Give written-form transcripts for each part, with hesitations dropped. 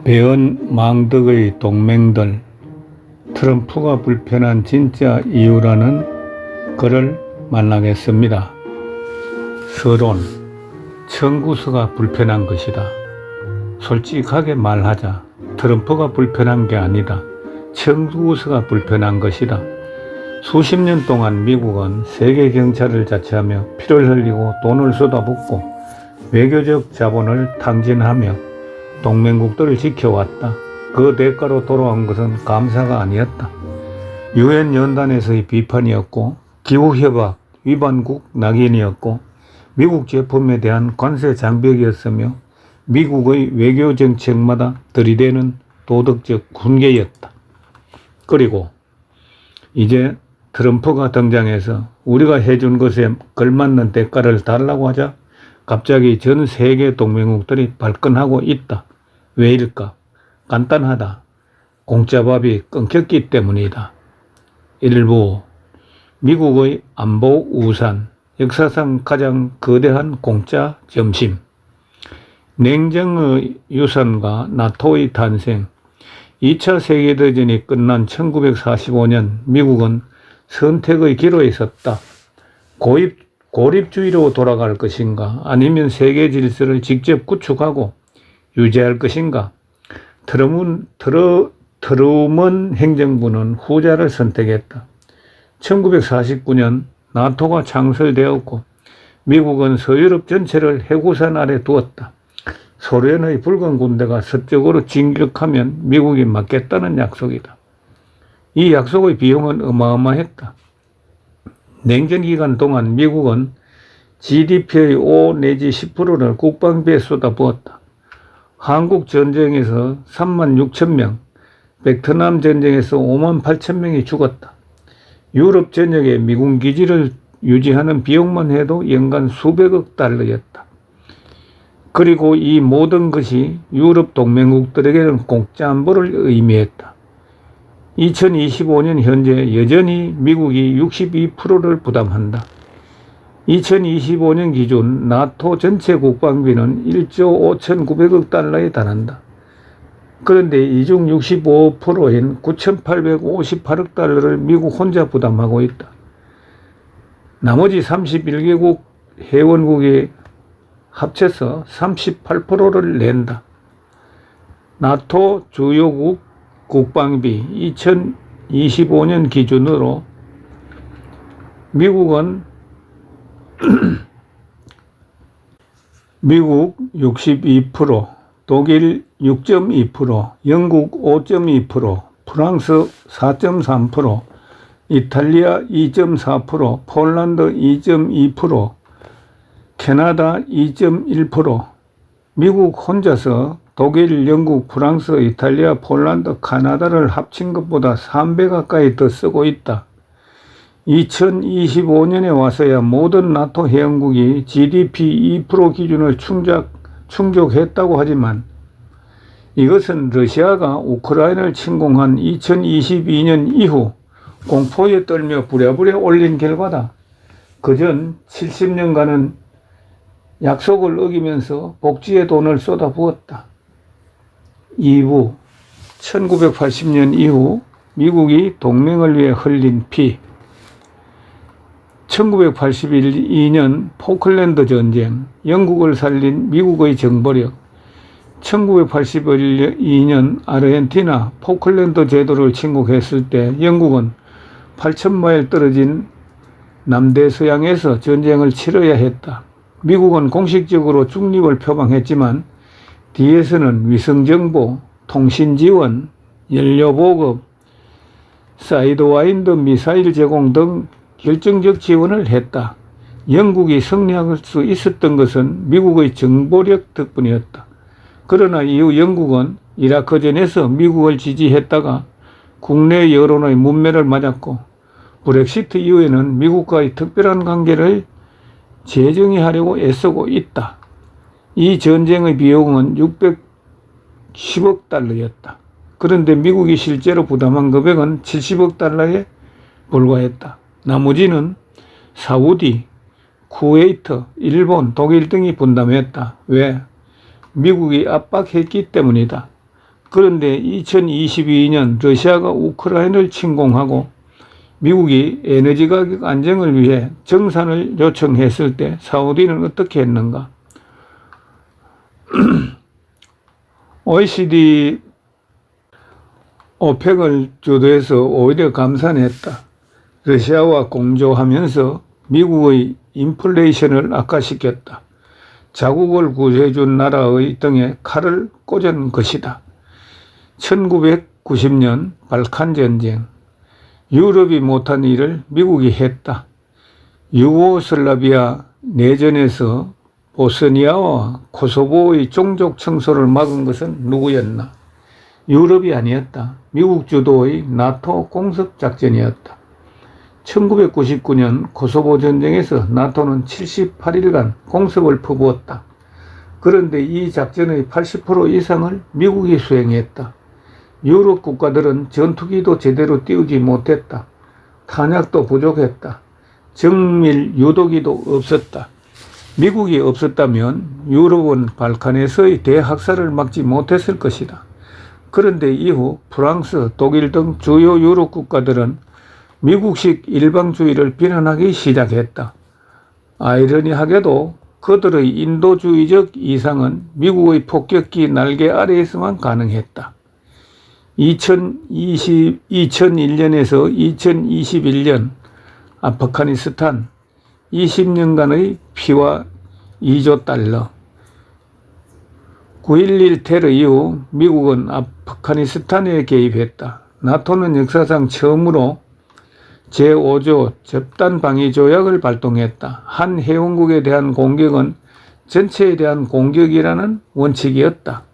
배은 망덕의 동맹들, 트럼프가 불편한 진짜 이유라는 글을 만나겠습니다. 서론, 청구서가 불편한 것이다. 솔직하게 말하자. 트럼프가 불편한 게 아니다. 청구서가 불편한 것이다. 수십 년 동안 미국은 세계 경찰을 자처하며 피를 흘리고 돈을 쏟아붓고 외교적 자본을 탕진하며 동맹국들을 지켜왔다. 그 대가로 돌아온 것은 감사가 아니었다. 유엔 연단에서의 비판이었고 기후협약 위반국 낙인이었고 미국 제품에 대한 관세 장벽이었으며 미국의 외교 정책마다 들이대는 도덕적 훈계였다. 그리고 이제 트럼프가 등장해서 우리가 해준 것에 걸맞는 대가를 달라고 하자 갑자기 전 세계 동맹국들이 발끈하고 있다. 왜일까? 간단하다. 공짜밥이 끊겼기 때문이다. 일부 미국의 안보 우산, 역사상 가장 거대한 공짜 점심, 냉정의 유산과 나토의 탄생. 2차 세계대전이 끝난 1945년 미국은 선택의 기로에 섰다. 고립주의로 돌아갈 것인가 아니면 세계 질서를 직접 구축하고 유지할 것인가. 트루먼 행정부는 후자를 선택했다. 1949년 나토가 창설되었고 미국은 서유럽 전체를 해구산 아래 두었다. 소련의 붉은 군대가 서쪽으로 진격하면 미국이 막겠다는 약속이다. 이 약속의 비용은 어마어마했다. 냉전 기간 동안 미국은 GDP의 5 내지 10%를 국방비에 쏟아부었다. 한국 전쟁에서 3만 6천 명, 베트남 전쟁에서 5만 8천 명이 죽었다. 유럽 전역에 미군 기지를 유지하는 비용만 해도 연간 수백억 달러였다. 그리고 이 모든 것이 유럽 동맹국들에게는 공짜 안보를 의미했다. 2025년 현재 여전히 미국이 62%를 부담한다. 2025년 기준 나토 전체 국방비는 1조 5,900억 달러에 달한다. 그런데 이 중 65%인 9,858억 달러를 미국 혼자 부담하고 있다. 나머지 31개국 회원국이 합쳐서 38%를 낸다. 나토 주요국 국방비 2025년 기준으로 미국은 미국 62%, 독일 6.2%, 영국 5.2%, 프랑스 4.3%, 이탈리아 2.4%, 폴란드 2.2%, 캐나다 2.1%, 미국 혼자서 독일, 영국, 프랑스, 이탈리아, 폴란드, 카나다를 합친 것보다 3배 가까이 더 쓰고 있다. 2025년에 와서야 모든 나토 회원국이 GDP 2% 기준을 충족했다고 하지만 이것은 러시아가 우크라이나를 침공한 2022년 이후 공포에 떨며 부랴부랴 올린 결과다. 그전 70년간은 약속을 어기면서 복지에 돈을 쏟아부었다. 2부 1980년 이후 미국이 동맹을 위해 흘린 피. 1982년 포클랜드 전쟁, 영국을 살린 미국의 정보력. 1982년 아르헨티나 포클랜드 제도를 침공했을 때 영국은 8,000마일 떨어진 남대서양에서 전쟁을 치러야 했다. 미국은 공식적으로 중립을 표방했지만 뒤에서는 위성정보, 통신지원, 연료보급, 사이드와인드 미사일 제공 등 결정적 지원을 했다. 영국이 승리할 수 있었던 것은 미국의 정보력 덕분이었다. 그러나 이후 영국은 이라크전에서 미국을 지지했다가 국내 여론의 문매를 맞았고 브렉시트 이후에는 미국과의 특별한 관계를 재정의하려고 애쓰고 있다. 이 전쟁의 비용은 610억 달러였다. 그런데 미국이 실제로 부담한 금액은 70억 달러에 불과했다. 나머지는 사우디, 쿠웨이트, 일본, 독일 등이 분담했다. 왜? 미국이 압박했기 때문이다. 그런데 2022년 러시아가 우크라이나를 침공하고 미국이 에너지 가격 안정을 위해 정산을 요청했을 때 사우디는 어떻게 했는가? OECD 오펙을 주도해서 오히려 감산했다. 러시아와 공조하면서 미국의 인플레이션을 악화시켰다. 자국을 구해준 나라의 등에 칼을 꽂은 것이다. 1990년 발칸 전쟁, 유럽이 못한 일을 미국이 했다. 유고슬라비아 내전에서 보스니아와 코소보의 종족 청소를 막은 것은 누구였나? 유럽이 아니었다. 미국 주도의 나토 공습 작전이었다. 1999년 코소보 전쟁에서 나토는 78일간 공습을 퍼부었다. 그런데 이 작전의 80% 이상을 미국이 수행했다. 유럽 국가들은 전투기도 제대로 띄우지 못했다. 탄약도 부족했다. 정밀 유도기도 없었다. 미국이 없었다면 유럽은 발칸에서의 대학살을 막지 못했을 것이다. 그런데 이후 프랑스, 독일 등 주요 유럽 국가들은 미국식 일방주의를 비난하기 시작했다. 아이러니하게도 그들의 인도주의적 이상은 미국의 폭격기 날개 아래에서만 가능했다. 2001년에서 2021년 아프가니스탄 20년간의 피와 2조 달러. 9.11 테러 이후 미국은 아프가니스탄에 개입했다. 나토는 역사상 처음으로 제5조 집단방위조약을 발동했다. 한 회원국에 대한 공격은 전체에 대한 공격이라는 원칙이었다.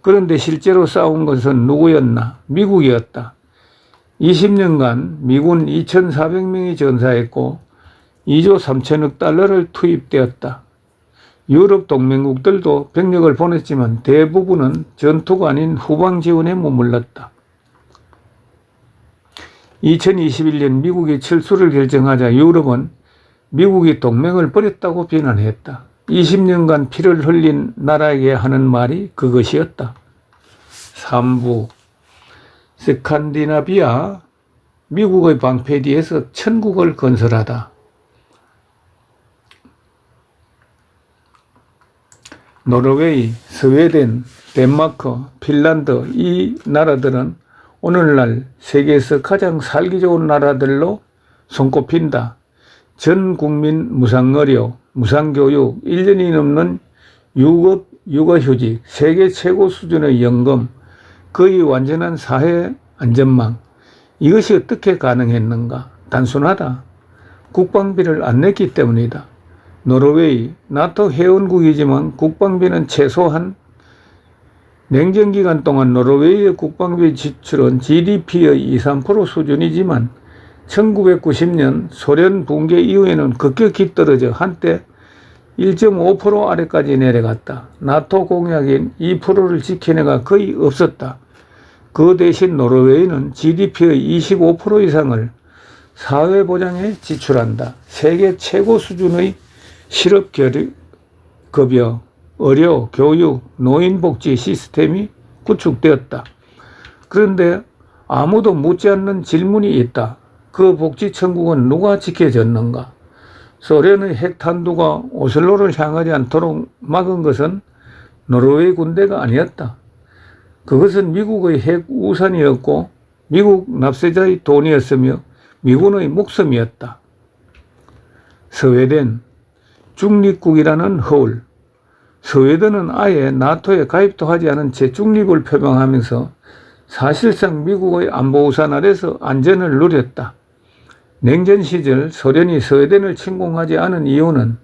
그런데 실제로 싸운 것은 누구였나? 미국이었다. 20년간 미군 2,400명이 전사했고 2조 3천억 달러를 투입되었다. 유럽 동맹국들도 병력을 보냈지만 대부분은 전투가 아닌 후방 지원에 머물렀다. 2021년 미국이 철수를 결정하자 유럽은 미국이 동맹을 버렸다고 비난했다. 20년간 피를 흘린 나라에게 하는 말이 그것이었다. 3부 스칸디나비아, 미국의 방패 뒤에서 천국을 건설하다. 노르웨이, 스웨덴, 덴마크, 핀란드 이 나라들은 오늘날 세계에서 가장 살기 좋은 나라들로 손꼽힌다. 전 국민 무상의료, 무상교육, 1년이 넘는 유급, 육아휴직, 세계 최고 수준의 연금, 거의 완전한 사회 안전망. 이것이 어떻게 가능했는가? 단순하다. 국방비를 안 냈기 때문이다. 노르웨이, 나토 회원국이지만 국방비는 최소한 냉전기간 동안 노르웨이의 국방비 지출은 GDP의 2, 3% 수준이지만 1990년 소련 붕괴 이후에는 급격히 떨어져 한때 1.5% 아래까지 내려갔다. 나토 공약인 2%를 지켜내가 거의 없었다. 그 대신 노르웨이는 GDP의 25% 이상을 사회보장에 지출한다. 세계 최고 수준의 실업급여, 의료, 교육, 노인복지 시스템이 구축되었다. 그런데 아무도 묻지 않는 질문이 있다. 그 복지 천국은 누가 지켜줬는가? 소련의 핵탄두가 오슬로를 향하지 않도록 막은 것은 노르웨이 군대가 아니었다. 그것은 미국의 핵 우산이었고 미국 납세자의 돈이었으며 미군의 목숨이었다. 스웨덴, 중립국이라는 허울. 스웨덴은 아예 나토에 가입도 하지 않은 채 중립을 표명하면서 사실상 미국의 안보우산 아래서 안전을 누렸다. 냉전 시절 소련이 스웨덴을 침공하지 않은 이유는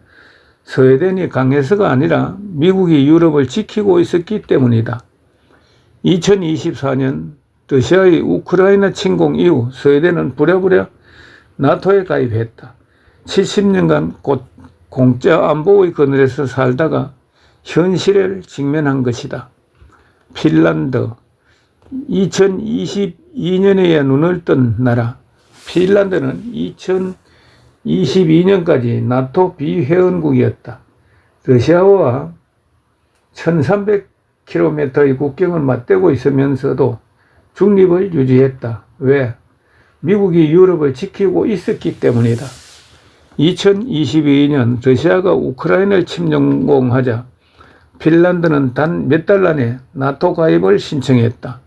스웨덴이 강해서가 아니라 미국이 유럽을 지키고 있었기 때문이다. 2024년 러시아의 우크라이나 침공 이후 스웨덴은 부랴부랴 나토에 가입했다. 70년간 곧 공짜 안보의 그늘에서 살다가 현실을 직면한 것이다. 핀란드, 2022년에야 눈을 뜬 나라. 핀란드는 2022년까지 나토 비회원국이었다. 러시아와 km의 국경을 맞대고 있으면서도 중립을 유지했다. 왜? 미국이 유럽을 지키고 있었기 때문이다. 2022년 러시아가 우크라이나를 침공하자 핀란드는 단 몇 달 안에 나토 가입을 신청했다.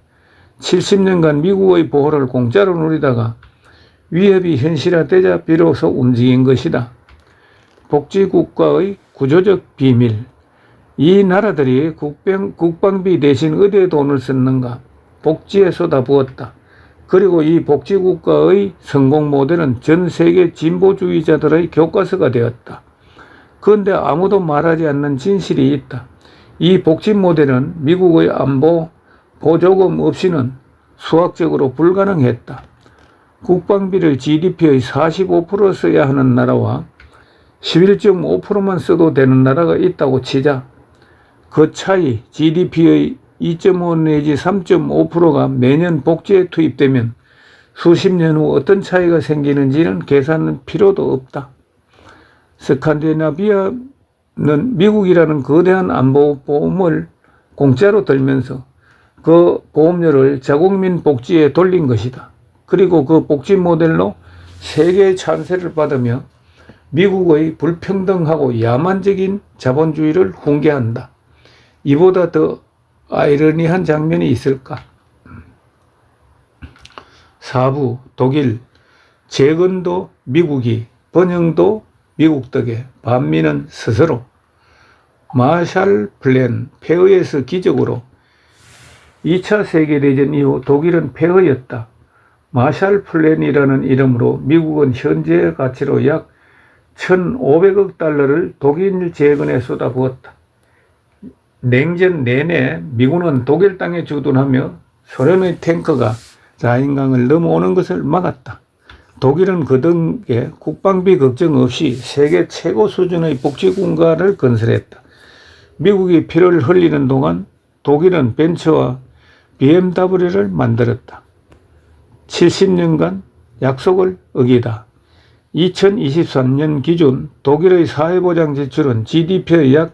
70년간 미국의 보호를 공짜로 누리다가 위협이 현실화되자 비로소 움직인 것이다. 복지국가의 구조적 비밀. 이 나라들이 국방비 대신 어디에 돈을 썼는가? 복지에 쏟아부었다. 그리고 이 복지국가의 성공 모델은 전 세계 진보주의자들의 교과서가 되었다. 그런데 아무도 말하지 않는 진실이 있다. 이 복지 모델은 미국의 안보 보조금 없이는 수학적으로 불가능했다. 국방비를 GDP의 45% 써야 하는 나라와 11.5%만 써도 되는 나라가 있다고 치자 그 차이 GDP의 2.5 내지 3.5%가 매년 복지에 투입되면 수십 년 후 어떤 차이가 생기는지는 계산할 필요도 없다. 스칸디나비아는 미국이라는 거대한 안보 보험을 공짜로 들면서 그 보험료를 자국민 복지에 돌린 것이다. 그리고 그 복지 모델로 세계의 찬사를 받으며 미국의 불평등하고 야만적인 자본주의를 훈계한다. 이보다 더 아이러니한 장면이 있을까? 4부 독일, 재건도 미국이, 번영도 미국 덕에, 반미는 스스로. 마샬 플랜, 폐허에서 기적으로. 2차 세계대전 이후 독일은 폐허였다. 마샬 플랜이라는 이름으로 미국은 현재의 가치로 약 1,500억 달러를 독일 재건에 쏟아부었다. 냉전 내내 미군은 독일 땅에 주둔하며 소련의 탱크가 라인강을 넘어오는 것을 막았다. 독일은 그 덕에 국방비 걱정 없이 세계 최고 수준의 복지국가를 건설했다. 미국이 피를 흘리는 동안 독일은 벤츠와 BMW를 만들었다. 70년간 약속을 어기다. 2023년 기준 독일의 사회보장 지출은 GDP의 약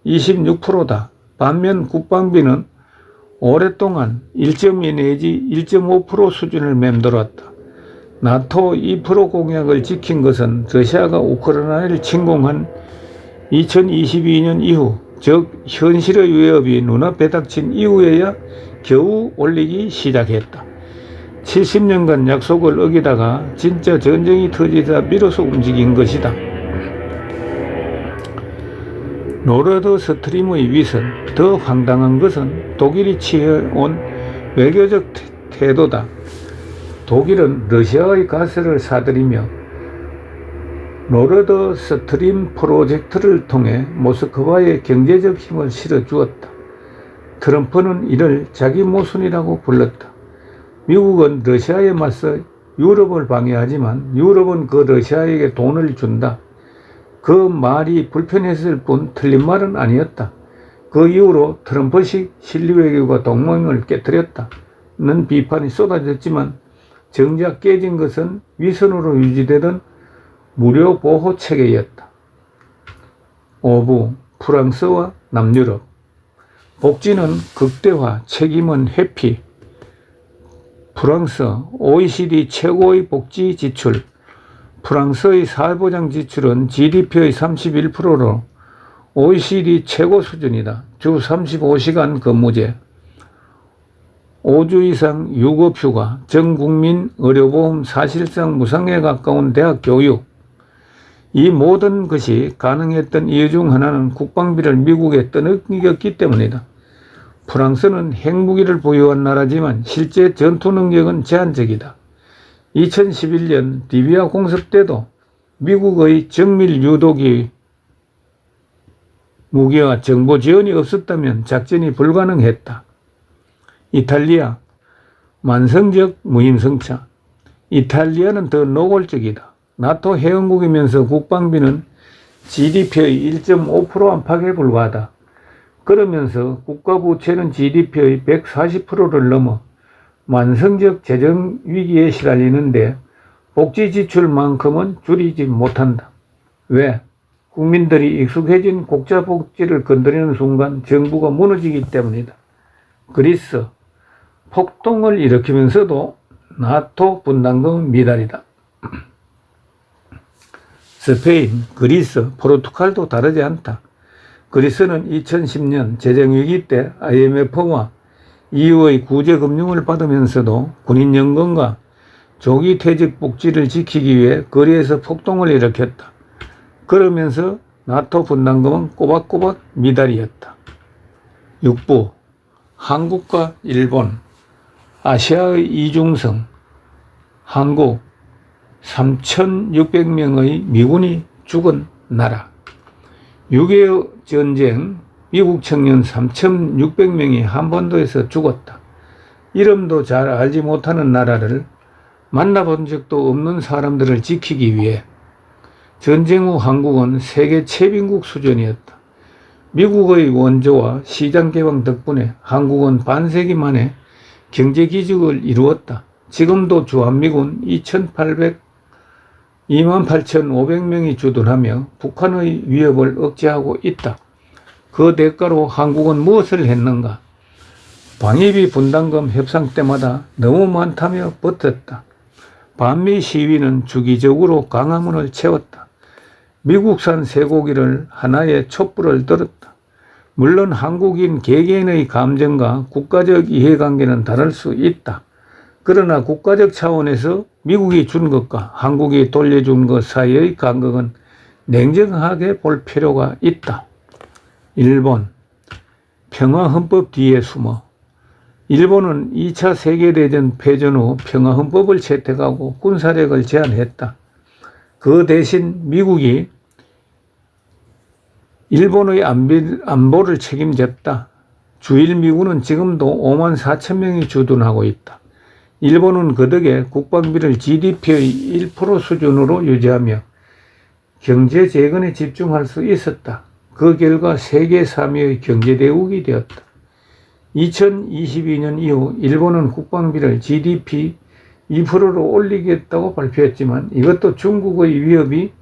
26%다. 반면 국방비는 오랫동안 1.2 내지 1.5% 수준을 맴돌았다. 나토 2% 공약을 지킨 것은 러시아가 우크라이나를 침공한 2022년 이후, 즉 현실의 위협이 눈앞에 닥친 이후에야 겨우 올리기 시작했다. 70년간 약속을 어기다가 진짜 전쟁이 터지자 비로소 움직인 것이다. 노르드 스트림의 위선, 더 황당한 것은 독일이 취해온 외교적 태도다. 독일은 러시아의 가스를 사들이며 노르드 스트림 프로젝트를 통해 모스크바에 경제적 힘을 실어주었다. 트럼프는 이를 자기 모순이라고 불렀다. 미국은 러시아에 맞서 유럽을 방해하지만 유럽은 그 러시아에게 돈을 준다. 그 말이 불편했을 뿐 틀린 말은 아니었다. 그 이후로 트럼프식 실리외교가 동맹을 깨뜨렸다는 비판이 쏟아졌지만 정작 깨진 것은 위선으로 유지되던 무료 보호 체계였다. 5부 프랑스와 남유럽. 복지는 극대화, 책임은 회피. 프랑스, OECD 최고의 복지 지출. 프랑스의 사회보장 지출은 GDP의 31%로 OECD 최고 수준이다. 주 35시간 근무제, 5주 이상 유급휴가, 전국민 의료보험, 사실상 무상에 가까운 대학 교육. 이 모든 것이 가능했던 이유 중 하나는 국방비를 미국에 떠넘겼기 때문이다. 프랑스는 핵무기를 보유한 나라지만 실제 전투 능력은 제한적이다. 2011년 리비아 공습 때도 미국의 정밀 유도기 무기와 정보 지원이 없었다면 작전이 불가능했다. 이탈리아, 만성적 무임승차. 이탈리아는 더 노골적이다. 나토 회원국이면서 국방비는 GDP의 1.5% 안팎에 불과하다. 그러면서 국가부채는 GDP의 140%를 넘어 만성적 재정 위기에 시달리는데 복지 지출만큼은 줄이지 못한다. 왜? 국민들이 익숙해진 국가복지를 건드리는 순간 정부가 무너지기 때문이다. 그리스, 폭동을 일으키면서도 나토 분담금 미달이다. 스페인, 그리스, 포르투갈도 다르지 않다. 그리스는 2010년 재정위기 때 IMF와 EU의 구제금융을 받으면서도 군인연금과 조기 퇴직 복지를 지키기 위해 거리에서 폭동을 일으켰다. 그러면서 나토 분담금은 꼬박꼬박 미달이었다. 6부, 한국과 일본, 아시아의 이중성, 한국 3,600명의 미군이 죽은 나라. 6.25 전쟁 미국 청년 3,600명이 한반도에서 죽었다. 이름도 잘 알지 못하는 나라를 만나본 적도 없는 사람들을 지키기 위해 전쟁 후 한국은 세계 최빈국 수준이었다. 미국의 원조와 시장 개방 덕분에 한국은 반세기 만에 경제 기적을 이루었다. 지금도 주한미군 28,500명이 주둔하며 북한의 위협을 억제하고 있다. 그 대가로 한국은 무엇을 했는가? 방위비 분담금 협상 때마다 너무 많다며 버텼다. 반미 시위는 주기적으로 강화문을 채웠다. 미국산 쇠고기를 하나의 촛불을 들었다. 물론 한국인 개개인의 감정과 국가적 이해관계는 다를 수 있다. 그러나 국가적 차원에서 미국이 준 것과 한국이 돌려준 것 사이의 간극은 냉정하게 볼 필요가 있다. 일본, 평화헌법 뒤에 숨어. 일본은 2차 세계대전 패전 후 평화헌법을 채택하고 군사력을 제한했다. 그 대신 미국이 일본의 안보를 책임졌다. 주일미군은 지금도 54,000명이 주둔하고 있다. 일본은 그 덕에 국방비를 GDP의 1% 수준으로 유지하며 경제 재건에 집중할 수 있었다. 그 결과 세계 3위의 경제대국이 되었다. 2022년 이후 일본은 국방비를 GDP 2%로 올리겠다고 발표했지만 이것도 중국의 위협이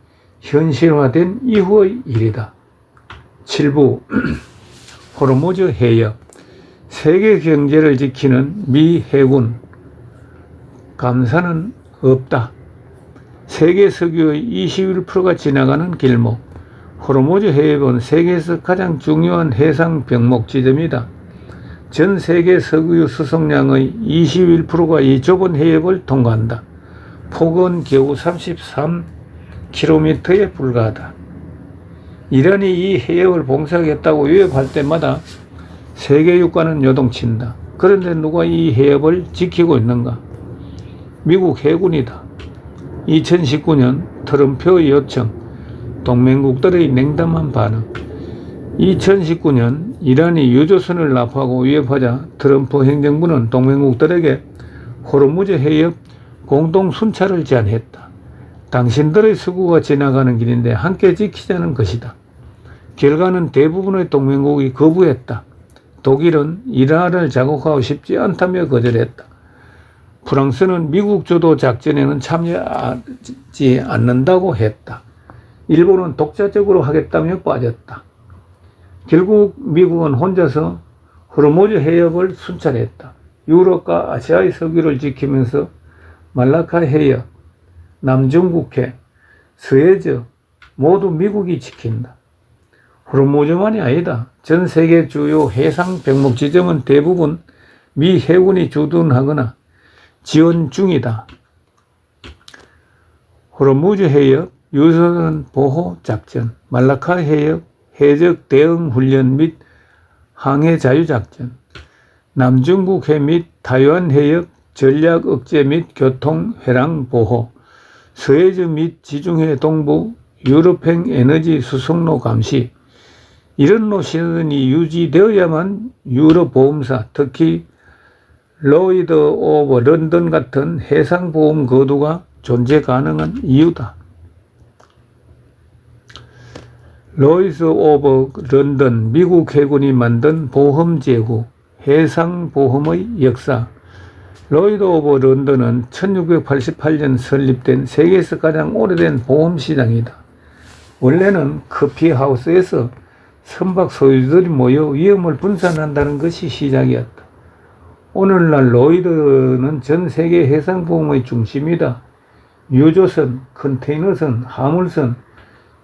현실화된 이후의 일이다. 7부 호르무즈 해협. 세계 경제를 지키는 미 해군 감사는 없다. 세계 석유의 21%가 지나가는 길목. 호르무즈 해협은 세계에서 가장 중요한 해상 병목 지점이다. 전 세계 석유 수송량의 21%가 이 좁은 해협을 통과한다. 폭은 겨우 33km에 불과하다. 이란이 이 해협을 봉쇄하겠다고 위협할 때마다 세계 유가는 요동친다. 그런데 누가 이 해협을 지키고 있는가? 미국 해군이다. 2019년 트럼프의 요청, 동맹국들의 냉담한 반응. 2019년 이란이 유조선을 납포하고 위협하자 트럼프 행정부는 동맹국들에게 호르무즈 해협 공동 순찰을 제안했다. 당신들의 서구가 지나가는 길인데 함께 지키자는 것이다. 결과는 대부분의 동맹국이 거부했다. 독일은 이란을 자극하고 싶지 않다며 거절했다. 프랑스는 미국 주도 작전에는 참여하지 않는다고 했다. 일본은 독자적으로 하겠다며 빠졌다. 결국 미국은 혼자서 호르무즈 해협을 순찰했다. 유럽과 아시아의 석유를 지키면서 말라카 해협, 남중국해, 스웨즈 모두 미국이 지킨다. 호르무즈만이 아니다. 전 세계 주요 해상 병목 지점은 대부분 미 해군이 주둔하거나 지원 중이다. 호르무즈 해협 유조선 보호 작전, 말라카 해협 해적 대응 훈련 및 항해 자유 작전, 남중국해 및 타이완 해협 전략 억제 및 교통 회랑 보호, 서해즈 및 지중해 동부 유럽행 에너지 수송로 감시. 이런 노선이 유지되어야만 유럽 보험사, 특히 로이드 오브 런던 같은 해상보험 거두가 존재 가능한 이유다. 로이드 오브 런던, 미국 해군이 만든 보험 제국, 해상보험의 역사. 로이드 오브 런던은 1688년 설립된 세계에서 가장 오래된 보험시장이다. 원래는 커피하우스에서 선박 소유들이 모여 위험을 분산한다는 것이 시작이었다. 오늘날 로이드는 전 세계 해상보험의 중심이다. 유조선, 컨테이너선, 화물선,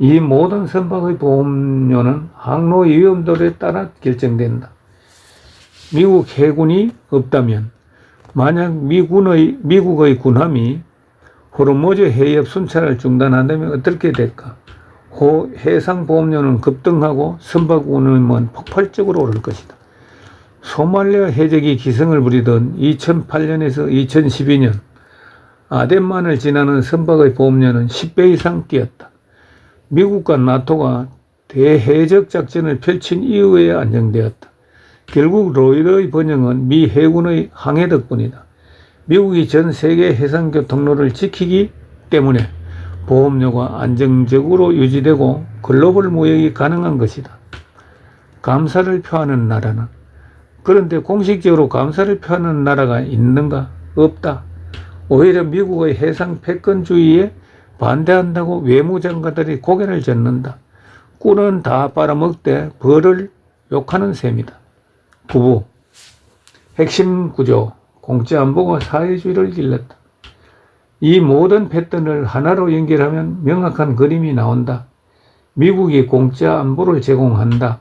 이 모든 선박의 보험료는 항로 위험도에 따라 결정된다. 미국 해군이 없다면, 만약 미국의 군함이 호르무즈 해협 순찰을 중단한다면 어떻게 될까? 해상보험료는 급등하고 선박 운임은 폭발적으로 오를 것이다. 소말리아 해적이 기승을 부리던 2008년에서 2012년 아덴만을 지나는 선박의 보험료는 10배 이상 뛰었다. 미국과 나토가 대해적 작전을 펼친 이후에 안정되었다. 결국 로이드의 번영은 미 해군의 항해 덕분이다. 미국이 전 세계 해상교통로를 지키기 때문에 보험료가 안정적으로 유지되고 글로벌 무역이 가능한 것이다. 감사를 표하는 나라는, 그런데 공식적으로 감사를 표하는 나라가 있는가? 없다. 오히려 미국의 해상 패권주의에 반대한다고 외무장관들이 고개를 젓는다. 꿀은 다 빨아먹되 벌을 욕하는 셈이다. 9부 핵심 구조, 공짜 안보가 사회주의를 길렀다. 이 모든 패턴을 하나로 연결하면 명확한 그림이 나온다. 미국이 공짜 안보를 제공한다.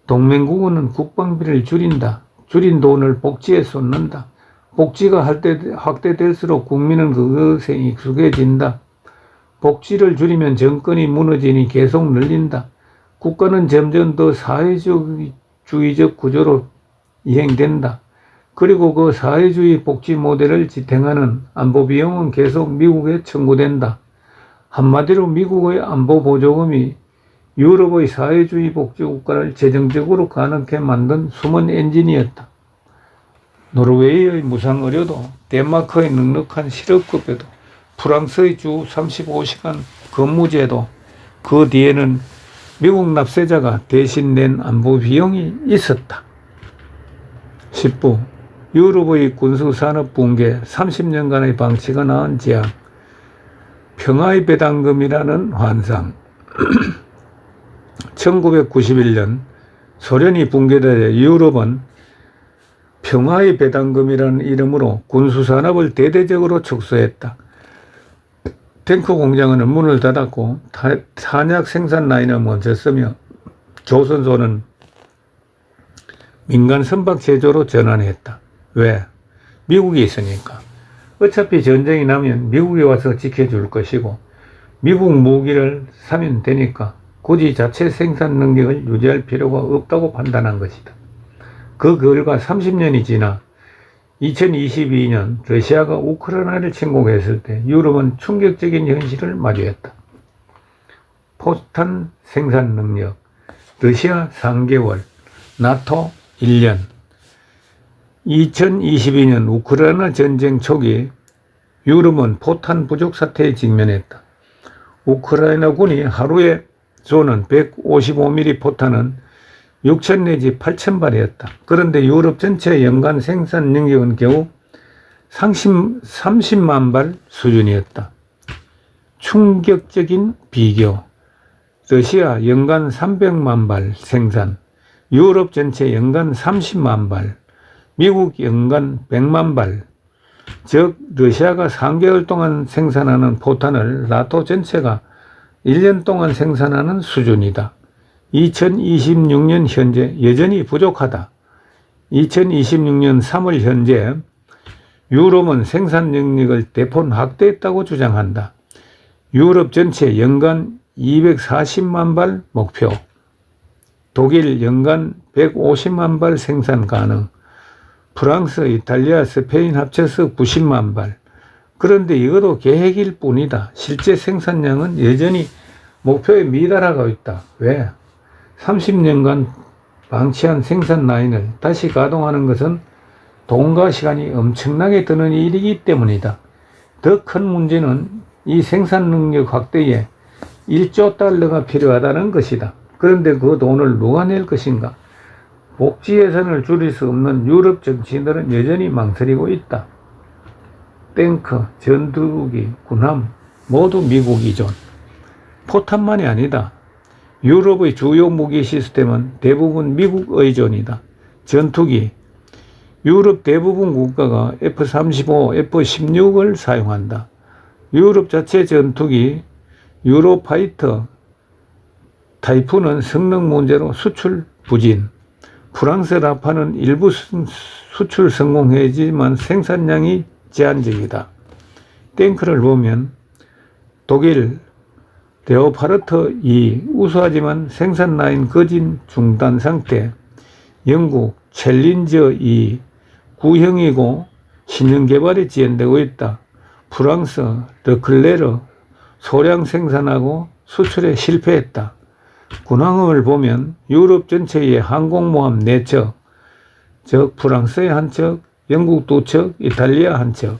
동맹국은 국방비를 줄인다. 줄인 돈을 복지에 쏟는다. 복지가 확대될수록 국민은 그것에 익숙해진다. 복지를 줄이면 정권이 무너지니 계속 늘린다. 국가는 점점 더 사회주의적 구조로 이행된다. 그리고 그 사회주의 복지 모델을 지탱하는 안보 비용은 계속 미국에 청구된다. 한마디로 미국의 안보 보조금이 유럽의 사회주의 복지 국가를 재정적으로 가능케 만든 숨은 엔진이었다. 노르웨이의 무상 의료도, 덴마크의 넉넉한 실업급여도, 프랑스의 주 35시간 근무제도, 그 뒤에는 미국 납세자가 대신 낸 안보 비용이 있었다. 10부 유럽의 군수산업 붕괴, 30년간의 방치가 낳은 재앙, 평화의 배당금이라는 환상. 1991년 소련이 붕괴되자 유럽은 평화의 배당금이라는 이름으로 군수산업을 대대적으로 축소했다. 탱크 공장은 문을 닫았고 탄약 생산 라인을 멈췄으며 조선소는 민간 선박 제조로 전환했다. 왜? 미국이 있으니까. 어차피 전쟁이 나면 미국이 와서 지켜줄 것이고 미국 무기를 사면 되니까 굳이 자체 생산 능력을 유지할 필요가 없다고 판단한 것이다. 그 결과 30년이 지나 2022년 러시아가 우크라이나를 침공했을 때 유럽은 충격적인 현실을 마주했다. 포탄 생산 능력, 러시아 3개월, 나토 1년. 2022년 우크라이나 전쟁 초기 유럽은 포탄 부족 사태에 직면했다. 우크라이나군이 하루에 쏘는 155mm 포탄은 6천 내지 8천 발이었다. 그런데 유럽 전체 연간 생산 능력은 겨우 30만 발 수준이었다. 충격적인 비교. 러시아 연간 300만 발 생산, 유럽 전체 연간 30만 발, 미국 연간 100만 발. 즉 러시아가 3개월 동안 생산하는 포탄을 나토 전체가 1년 동안 생산하는 수준이다. 2026년 현재 여전히 부족하다. 2026년 3월 현재 유럽은 생산 능력을 대폭 확대했다고 주장한다. 유럽 전체 연간 240만 발 목표. 독일 연간 150만 발 생산 가능. 프랑스, 이탈리아, 스페인 합쳐서 90만 발. 그런데 이것도 계획일 뿐이다. 실제 생산량은 여전히 목표에 미달하고 있다. 왜? 30년간 방치한 생산 라인을 다시 가동하는 것은 돈과 시간이 엄청나게 드는 일이기 때문이다. 더 큰 문제는 이 생산 능력 확대에 1조 달러가 필요하다는 것이다. 그런데 그 돈을 누가 낼 것인가? 복지 예산을 줄일 수 없는 유럽 정치인들은 여전히 망설이고 있다. 탱크, 전투기, 군함 모두 미국 이존. 포탄만이 아니다. 유럽의 주요 무기 시스템은 대부분 미국 의존이다. 전투기. 유럽 대부분 국가가 F-35, F-16을 사용한다. 유럽 자체 전투기 유로파이터 타이푼은 성능 문제로 수출 부진. 프랑스 라파는 일부 수출 성공했지만 생산량이 제한적이다. 탱크를 보면 독일 레오파르트 2 우수하지만 생산 라인 거진 중단 상태. 영국 챌린저 2 구형이고 신형 개발이 지연되고 있다. 프랑스 르클레르 소량 생산하고 수출에 실패했다. 군항을 보면 유럽 전체의 항공모함 4척, 즉 프랑스의 한 척, 영국 2척, 이탈리아 한 척.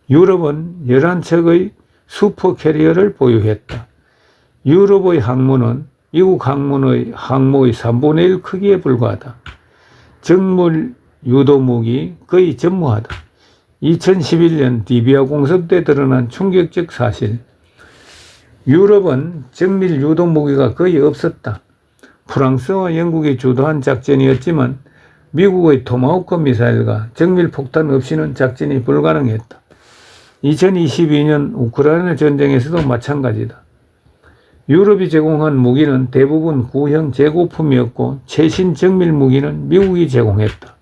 유럽은 11척의 슈퍼캐리어를 보유했다. 유럽의 항모는 미국 항모의 3분의 1 크기에 불과하다. 정물 유도무기 거의 전무하다. 2011년 리비아 공습 때 드러난 충격적 사실. 유럽은 정밀 유도무기가 거의 없었다. 프랑스와 영국이 주도한 작전이었지만 미국의 토마호크 미사일과 정밀 폭탄 없이는 작전이 불가능했다. 2022년 우크라이나 전쟁에서도 마찬가지다. 유럽이 제공한 무기는 대부분 구형 재고품이었고 최신 정밀 무기는 미국이 제공했다.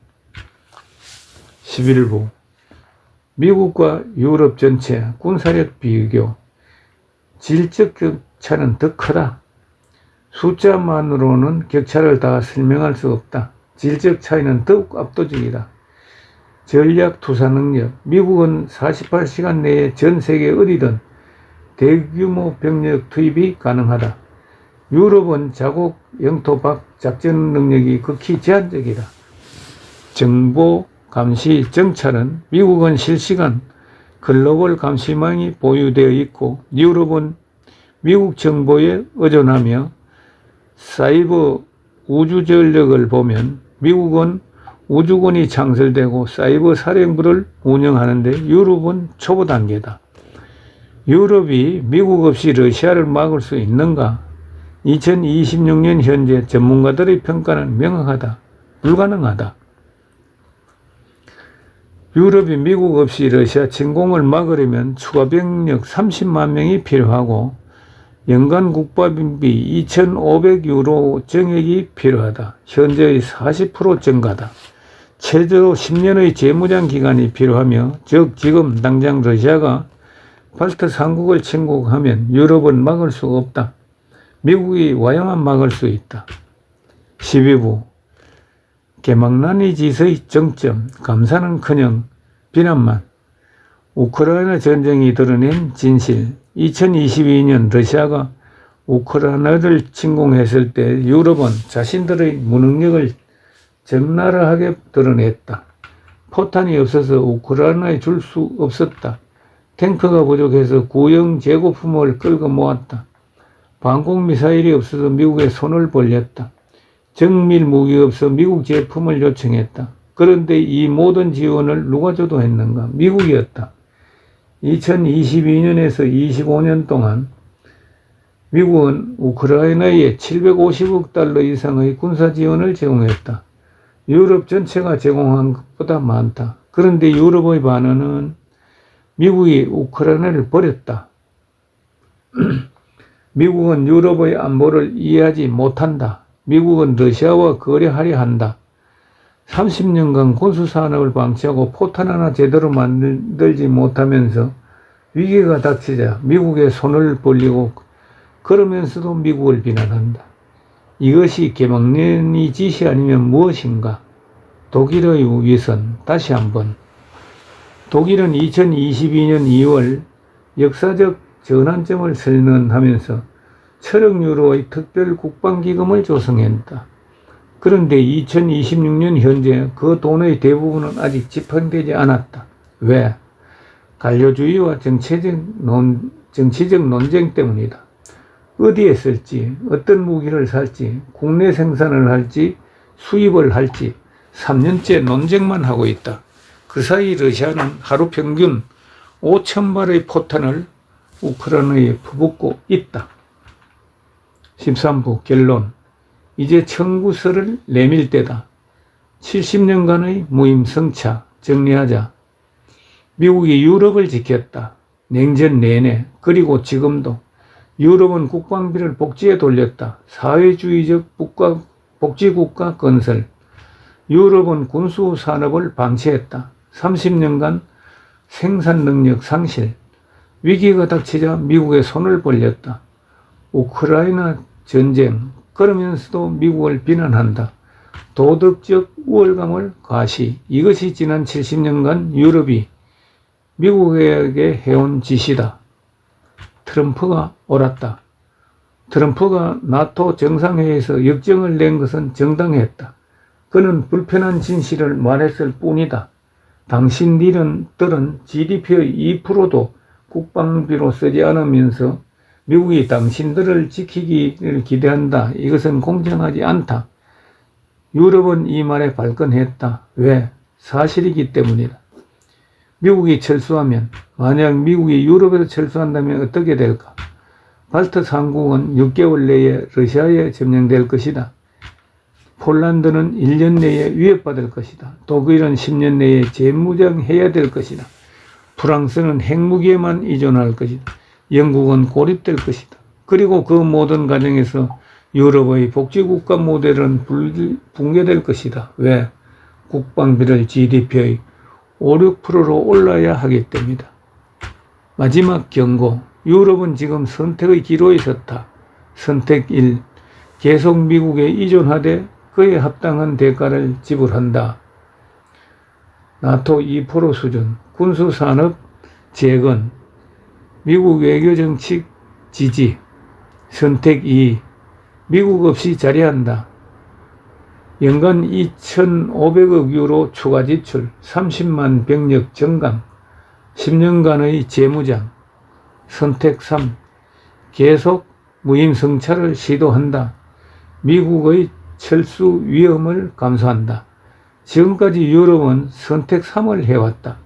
11부 미국과 유럽 전체 군사력 비교. 질적 격차는 더 크다. 숫자만으로는 격차를 다 설명할 수 없다. 질적 차이는 더욱 압도적이다. 전략 투사 능력. 미국은 48시간 내에 전 세계 어디든 대규모 병력 투입이 가능하다. 유럽은 자국 영토 밖 작전 능력이 극히 제한적이다. 정보 감시 정찰은 미국은 실시간 글로벌 감시망이 보유되어 있고 유럽은 미국 정보에 의존하며 사이버 우주 전력을 보면 미국은 우주군이 창설되고 사이버 사령부를 운영하는데 유럽은 초보 단계다. 유럽이 미국 없이 러시아를 막을 수 있는가? 2026년 현재 전문가들의 평가는 명확하다. 불가능하다. 유럽이 미국 없이 러시아 침공을 막으려면 추가 병력 30만 명이 필요하고 연간 국방비 2,500유로 정액이 필요하다. 현재의 40% 증가다. 최저 10년의 재무장 기간이 필요하며 즉 지금 당장 러시아가 발트 3국을 침공하면 유럽은 막을 수 없다. 미국이 와야만 막을 수 있다. 12부 개망난이 지서의 정점. 감사는커녕 비난만. 우크라이나 전쟁이 드러낸 진실. 2022년 러시아가 우크라이나를 침공했을 때 유럽은 자신들의 무능력을 적나라하게 드러냈다. 포탄이 없어서 우크라이나에 줄 수 없었다. 탱크가 부족해서 구형 재고품을 끌고 모았다. 방공미사일이 없어서 미국에 손을 벌렸다. 정밀 무기가 없어 미국 제품을 요청했다. 그런데 이 모든 지원을 누가 주도했는가? 미국이었다. 2022년에서 25년 동안 미국은 우크라이나에 750억 달러 이상의 군사 지원을 제공했다. 유럽 전체가 제공한 것보다 많다. 그런데 유럽의 반응은 미국이 우크라이나를 버렸다. 미국은 유럽의 안보를 이해하지 못한다. 미국은 러시아와 거래하려 한다. 30년간 군수산업을 방치하고 포탄 하나 제대로 만들지 못하면서 위기가 닥치자 미국에 손을 벌리고 그러면서도 미국을 비난한다. 이것이 개막년의 짓이 아니면 무엇인가? 독일의 위선. 다시 한번. 독일은 2022년 2월 역사적 전환점을 선언하면서 1,000억 유로의 특별 국방기금을 조성했다. 그런데 2026년 현재 그 돈의 대부분은 아직 집행되지 않았다. 왜? 관료주의와 정치적 논쟁 때문이다. 어디에 쓸지, 어떤 무기를 살지, 국내 생산을 할지, 수입을 할지 3년째 논쟁만 하고 있다. 그 사이 러시아는 하루 평균 5,000발의 포탄을 우크라이나에 퍼붓고 있다. 13부 결론. 이제 청구서를 내밀 때다. 70년간의 무임승차 정리하자. 미국이 유럽을 지켰다. 냉전 내내 그리고 지금도. 유럽은 국방비를 복지에 돌렸다. 사회주의적 복지국가 건설. 유럽은 군수산업을 방치했다. 30년간 생산능력 상실. 위기가 닥치자 미국에 손을 벌렸다. 우크라이나 전쟁. 그러면서도 미국을 비난한다. 도덕적 우월감을 과시. 이것이 지난 70년간 유럽이 미국에게 해온 짓이다. 트럼프가 옳았다. 트럼프가 나토 정상회의에서 역정을 낸 것은 정당했다. 그는 불편한 진실을 말했을 뿐이다. 당신들은 GDP의 2%도 국방비로 쓰지 않으면서 미국이 당신들을 지키기를 기대한다. 이것은 공정하지 않다. 유럽은 이 말에 발끈했다. 왜? 사실이기 때문이다. 미국이 철수하면, 만약 미국이 유럽에서 철수한다면 어떻게 될까? 발트 3국은 6개월 내에 러시아에 점령될 것이다. 폴란드는 1년 내에 위협받을 것이다. 독일은 10년 내에 재무장해야 될 것이다. 프랑스는 핵무기에만 의존할 것이다. 영국은 고립될 것이다. 그리고 그 모든 과정에서 유럽의 복지국가 모델은 붕괴될 것이다. 왜? 국방비를 GDP의 5, 6%로 올라야 하기 때문이다. 마지막 경고. 유럽은 지금 선택의 기로에 섰다. 선택 1. 계속 미국에 의존하되 그에 합당한 대가를 지불한다. 나토 2% 수준. 군수산업 재건. 미국 외교정책 지지. 선택 2. 미국 없이 자리한다. 연간 2,500억 유로 추가 지출, 30만 병력 증강, 10년간의 재무장. 선택 3. 계속 무임승차를 시도한다. 미국의 철수 위험을 감수한다. 지금까지 유럽은 선택 3을 해왔다.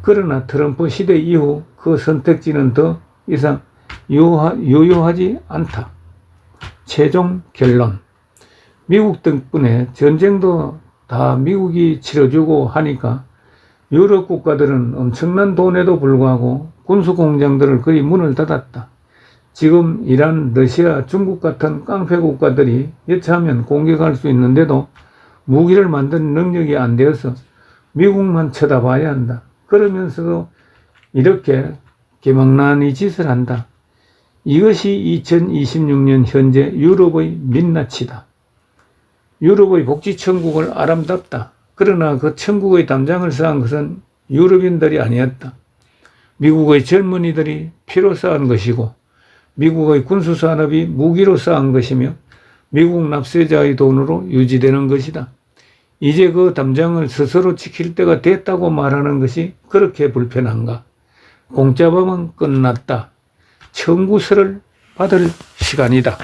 그러나 트럼프 시대 이후 그 선택지는 더 이상 유효하지 않다. 최종 결론. 미국 덕분에 전쟁도 다 미국이 치러주고 하니까 유럽 국가들은 엄청난 돈에도 불구하고 군수공장들을 거의 문을 닫았다. 지금 이란, 러시아, 중국 같은 깡패 국가들이 여차하면 공격할 수 있는데도 무기를 만드는 능력이 안 되어서 미국만 쳐다봐야 한다. 그러면서도 이렇게 개망나니 짓을 한다. 이것이 2026년 현재 유럽의 민낯이다. 유럽의 복지천국을 아름답다. 그러나 그 천국의 담장을 쌓은 것은 유럽인들이 아니었다. 미국의 젊은이들이 피로 쌓은 것이고 미국의 군수산업이 무기로 쌓은 것이며 미국 납세자의 돈으로 유지되는 것이다. 이제 그 담장을 스스로 지킬 때가 됐다고 말하는 것이 그렇게 불편한가? 공짜밥은 끝났다. 청구서를 받을 시간이다.